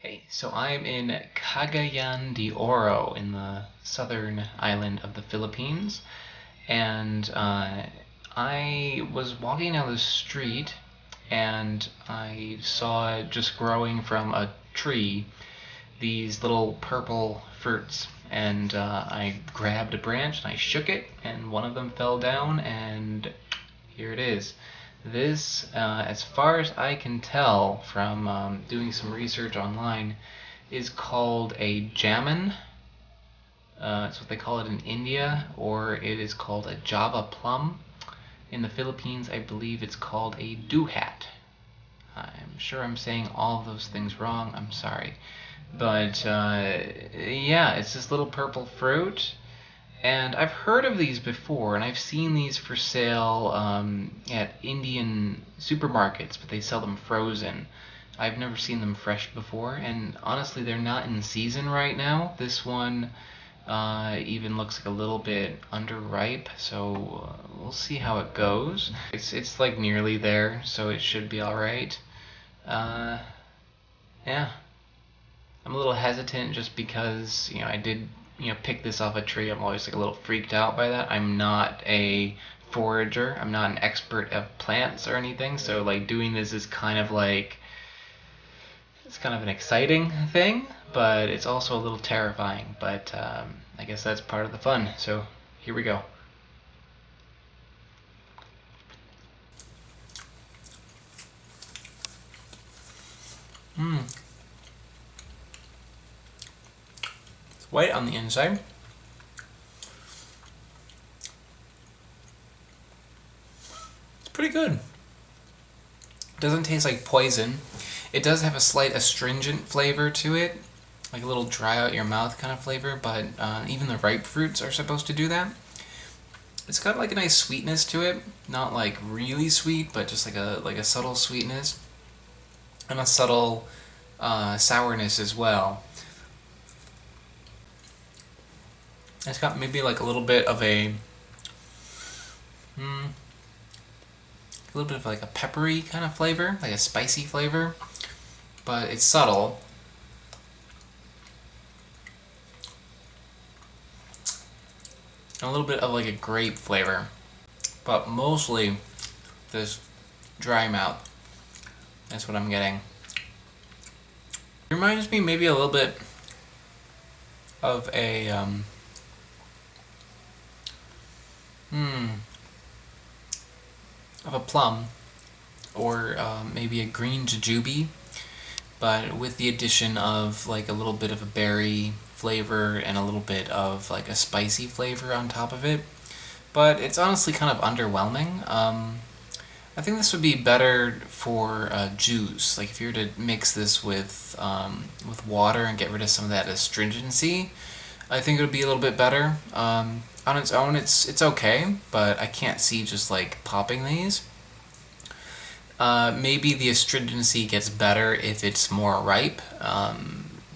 Hey, so I'm in Cagayan de Oro in the southern island of the Philippines, and I was walking down the street and I saw just growing from a tree these little purple fruits, and I grabbed a branch and I shook it, and one of them fell down, and here it is. This, as far as I can tell from doing some research online, is called a Jamun. That's what they call it in India, or it is called a Java plum. In the Philippines, I believe it's called a duhat. I'm sure I'm saying all of those things wrong. I'm sorry. But yeah, it's this little purple fruit. And I've heard of these before, and I've seen these for sale at Indian supermarkets, but they sell them frozen. I've never seen them fresh before, and honestly, they're not in season right now. This one even looks like a little bit underripe, so we'll see how it goes. It's like nearly there, so it should be all right. Yeah, I'm a little hesitant just because I did pick this off a tree. I'm always like a little freaked out by that. I'm not a forager. I'm not an expert of plants or anything. So like doing this is kind of like it's kind of an exciting thing, but it's also a little terrifying. But I guess that's part of the fun. So here we go. It's white on the inside. It's pretty good. It doesn't taste like poison. It does have a slight astringent flavor to it, like a little dry out your mouth kind of flavor, but even the ripe fruits are supposed to do that. It's got like a nice sweetness to it, not like really sweet, but just like a subtle sweetness and a subtle sourness as well. It's got maybe like a little bit of a like a peppery kind of flavor, like a spicy flavor, but it's subtle. And a little bit of like a grape flavor, but mostly this dry mouth. That's what I'm getting. It reminds me maybe a little bit of a plum, or maybe a green jujube, but with the addition of like a little bit of a berry flavor and a little bit of like a spicy flavor on top of it. But it's honestly kind of underwhelming. I think this would be better for juice. Like if you were to mix this with water and get rid of some of that astringency, I think it would be a little bit better. On its own, it's okay, but I can't see just like popping these. Maybe the astringency gets better if it's more ripe.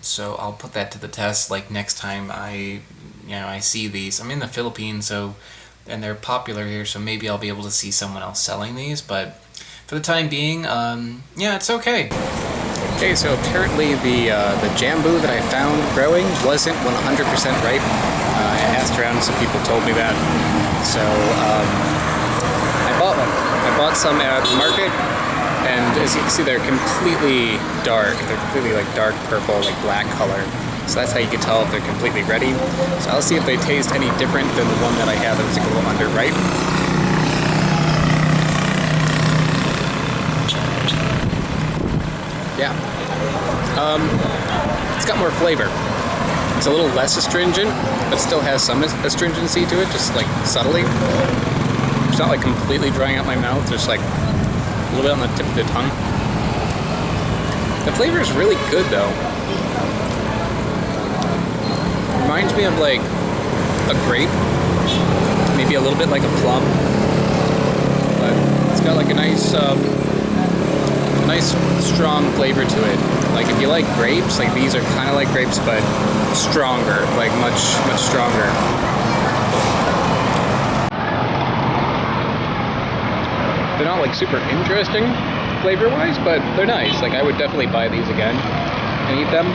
So I'll put that to the test. Like next time I see these. I'm in the Philippines, and they're popular here, so maybe I'll be able to see someone else selling these. But for the time being, yeah, it's okay. Okay, so apparently the jambu that I found growing wasn't 100% ripe. I asked around, some people told me that. So I bought one. I bought some at the market, and as you can see, they're completely dark. They're completely like dark purple, like black color. So that's how you can tell if they're completely ready. So I'll see if they taste any different than the one that I had that was like a little underripe. Yeah. It's got more flavor. It's a little less astringent, but still has some astringency to it, just like subtly. It's not like completely drying out my mouth, just like a little bit on the tip of the tongue. The flavor is really good though. Reminds me of like a grape, maybe a little bit like a plum, but it's got like a nice strong flavor to it. Like if you like grapes, like these are kind of like grapes, but stronger, like much stronger. They're not like super interesting flavor-wise, but they're nice. Like I would definitely buy these again. and eat them.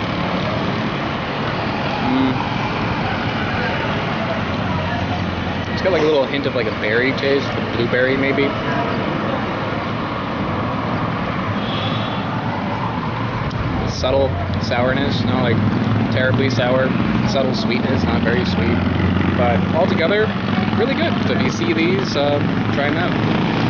It's got like a little hint of like a berry taste, a blueberry maybe. The subtle sourness, not like terribly sour. Subtle sweetness, not very sweet. But altogether, really good. So if you see these, try them out.